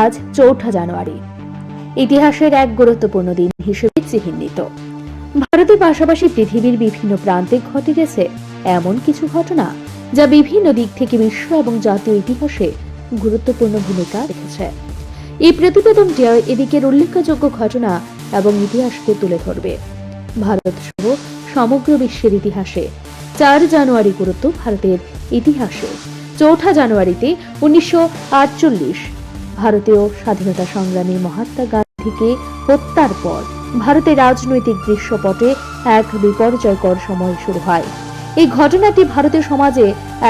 আজ ৪ঠা জানুয়ারি ইতিহাসের এক গুরুত্বপূর্ণ দিন হিসেবে চিহ্নিত। ভারতের পাশাপাশি পৃথিবীর বিভিন্ন প্রান্তে ঘটে গেছে এমন কিছু ঘটনা যা বিভিন্ন দিক থেকে বিশ্ব এবং জাতীয় ইতিহাসে গুরুত্বপূর্ণ ভূমিকা রেখেছে। এই প্রতিবেদনটি এদিকের উল্লেখযোগ্য ঘটনা এবং ইতিহাসকে তুলে ধরবে। ভারত সহ সমগ্র বিশ্বের ইতিহাসে ৪ জানুয়ারি গুরুত্ব ভারতের ইতিহাসে। ৪ঠা জানুয়ারিতে ১৯৪৮ ভারতীয় স্বাধীনতা সংগ্রামী মহাত্মা গান্ধীকে হত্যার পর ভারতের রাজনৈতিক দৃশ্যপটে এক বিপর্যয়কর সময় শুরু হয়। এই ঘটনাটি ভারতের সমাজে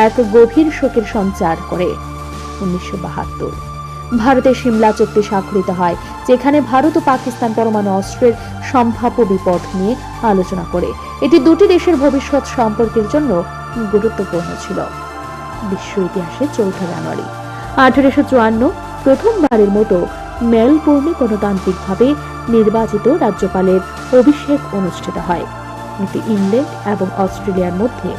এক গভীর শোকের সঞ্চার করে। ১৯৭২ ভারতের সিমলা চুক্তি স্বাক্ষরিত হয়, যেখানে ভারত ও পাকিস্তান পরমাণু অস্ত্রের সম্ভাব্য বিপদ নিয়ে আলোচনা করে। এটি দুটি দেশের ভবিষ্যৎ সম্পর্কের জন্য গুরুত্বপূর্ণ ছিল। বিশ্ব ইতিহাসে ৪ঠা জানুয়ারি ১৮৫৪ প্রথমবারের মতো মেলবোর্নে গণতান্ত্রিকভাবে নির্বাচিত রাজ্যপালের অভিষেক অনুষ্ঠিত হয়। এটি ইংল্যান্ড এবং অস্ট্রেলিয়ার মধ্যে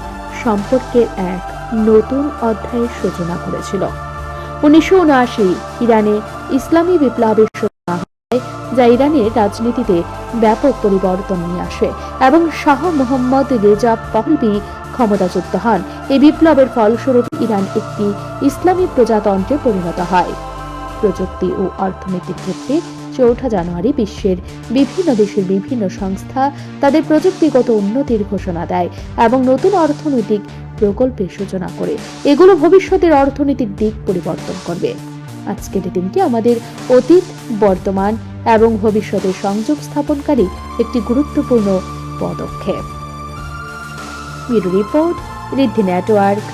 সম্পর্কের এক নতুন অধ্যায়ের সূচনা করেছিল। ১৯৭৯ ইরানে ইসলামী বিপ্লবের সূচনা হয়, যা ইরানের রাজনীতিতে ব্যাপক পরিবর্তন নিয়ে আসে এবং শাহ মোহাম্মদ রেজা পাহলভি ক্ষমতাচ্যুত হন। এই বিপ্লবের ফলস্বরূপ ইরান একটি ইসলামী প্রজাতন্ত্রে পরিণত হয়। প্রযুক্তি ও অর্থনৈতিক ক্ষেত্রে ৪ঠা জানুয়ারি বিশ্বের বিভিন্ন দেশের বিভিন্ন সংস্থা তাদের প্রযুক্তিগত উন্নতির ঘোষণা দেয় এবং নতুন অর্থনৈতিক প্রকল্পের সূচনা করে। এগুলো ভবিষ্যতের অর্থনীতির দিক পরিবর্তন করবে। আজকের এই দিনটি আমাদের অতীত, বর্তমান এবং ভবিষ্যতের সংযোগ স্থাপনকারী একটি গুরুত্বপূর্ণ পদক্ষেপ। ব্যুরো রিপোর্ট, ঋদ্ধি নেটওয়ার্ক।